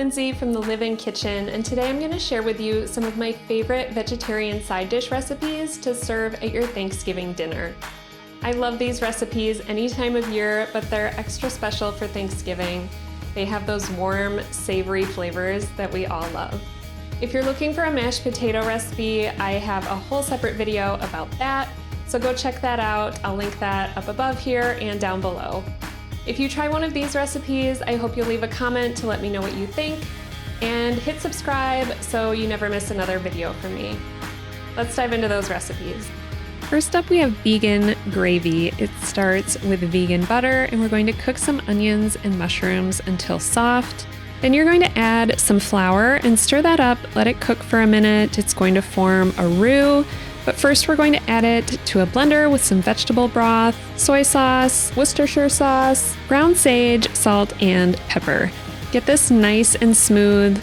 Lindsay from the Live-In Kitchen, and today I'm going to share with you some of my favorite vegetarian side dish recipes to serve at your Thanksgiving dinner. I love these recipes any time of year, but they're extra special for Thanksgiving. They have those warm, savory flavors that we all love. If you're looking for a mashed potato recipe, I have a whole separate video about that, so go check that out. I'll link that up above here and down below. If you try one of these recipes, I hope you'll leave a comment to let me know what you think, and hit subscribe so you never miss another video from me. Let's dive into those recipes. First up, we have vegan gravy. It starts with vegan butter, and we're going to cook some onions and mushrooms until soft. Then you're going to add some flour and stir that up, let it cook for a minute. It's going to form a roux. But first we're going to add it to a blender with some vegetable broth, soy sauce, Worcestershire sauce, ground sage, salt, and pepper. Get this nice and smooth.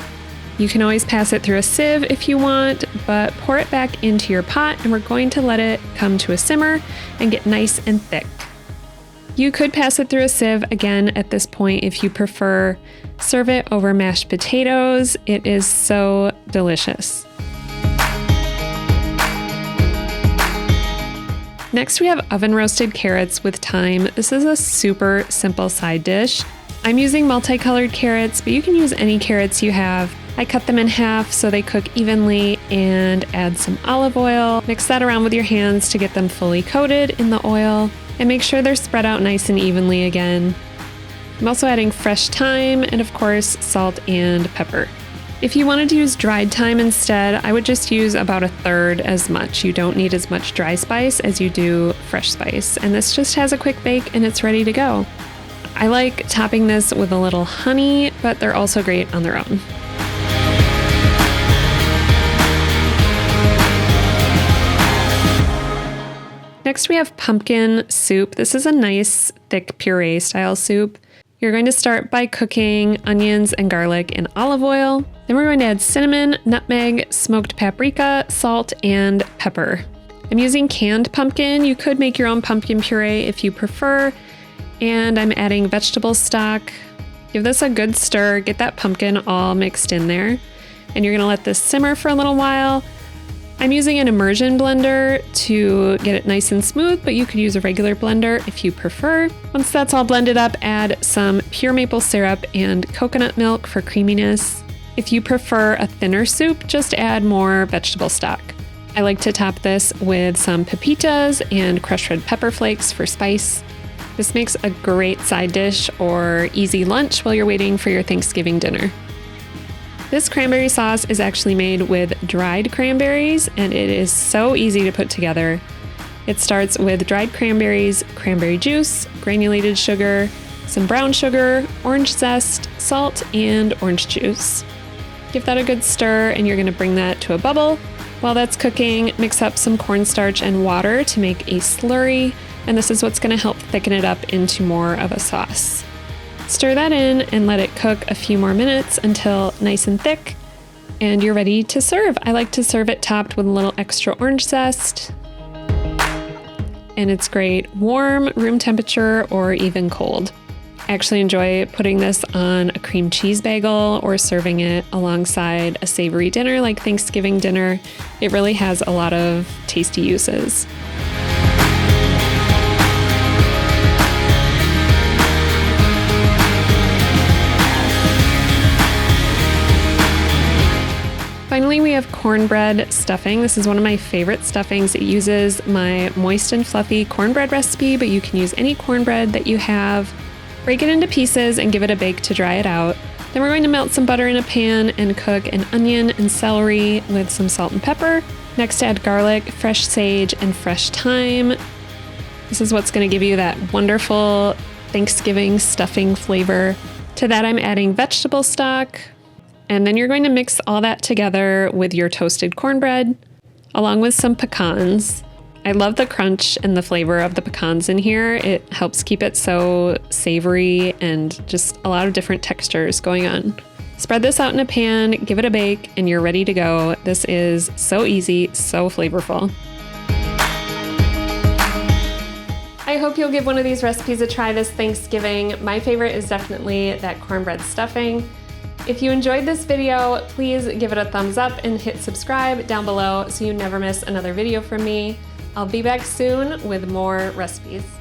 You can always pass it through a sieve if you want, but pour it back into your pot and we're going to let it come to a simmer and get nice and thick. You could pass it through a sieve again at this point if you prefer. Serve it over mashed potatoes. It is so delicious. Next, we have oven roasted carrots with thyme. This is a super simple side dish. I'm using multicolored carrots, but you can use any carrots you have. I cut them in half so they cook evenly and add some olive oil. Mix that around with your hands to get them fully coated in the oil and make sure they're spread out nice and evenly again. I'm also adding fresh thyme and of course salt and pepper. If you wanted to use dried thyme instead, I would just use about 1/3 as much. You don't need as much dry spice as you do fresh spice. And this just has a quick bake and it's ready to go. I like topping this with a little honey, but they're also great on their own. Next we have pumpkin soup. This is a nice thick puree style soup. You're going to start by cooking onions and garlic in olive oil. Then we're going to add cinnamon, nutmeg, smoked paprika, salt, and pepper. I'm using canned pumpkin. You could make your own pumpkin puree if you prefer. And I'm adding vegetable stock. Give this a good stir, get that pumpkin all mixed in there. And you're gonna let this simmer for a little while. I'm using an immersion blender to get it nice and smooth, but you could use a regular blender if you prefer. Once that's all blended up, add some pure maple syrup and coconut milk for creaminess. If you prefer a thinner soup, just add more vegetable stock. I like to top this with some pepitas and crushed red pepper flakes for spice. This makes a great side dish or easy lunch while you're waiting for your Thanksgiving dinner. This cranberry sauce is actually made with dried cranberries, and it is so easy to put together. It starts with dried cranberries, cranberry juice, granulated sugar, some brown sugar, orange zest, salt, and orange juice. Give that a good stir, and you're going to bring that to a bubble. While that's cooking, mix up some cornstarch and water to make a slurry, and this is what's going to help thicken it up into more of a sauce. Stir that in and let it cook a few more minutes until nice and thick, and you're ready to serve. I like to serve it topped with a little extra orange zest, and it's great warm, room temperature, or even cold. I actually enjoy putting this on a cream cheese bagel or serving it alongside a savory dinner like Thanksgiving dinner. It really has a lot of tasty uses. Finally, we have cornbread stuffing. This is one of my favorite stuffings. It uses my moist and fluffy cornbread recipe, but you can use any cornbread that you have. Break it into pieces and give it a bake to dry it out. Then we're going to melt some butter in a pan and cook an onion and celery with some salt and pepper. Next, add garlic, fresh sage, and fresh thyme. This is what's going to give you that wonderful Thanksgiving stuffing flavor. To that, I'm adding vegetable stock. And then you're going to mix all that together with your toasted cornbread, along with some pecans. I love the crunch and the flavor of the pecans in here. It helps keep it so savory and just a lot of different textures going on. Spread this out in a pan, give it a bake, and you're ready to go. This is so easy, so flavorful. I hope you'll give one of these recipes a try this Thanksgiving. My favorite is definitely that cornbread stuffing. If you enjoyed this video, please give it a thumbs up and hit subscribe down below so you never miss another video from me. I'll be back soon with more recipes.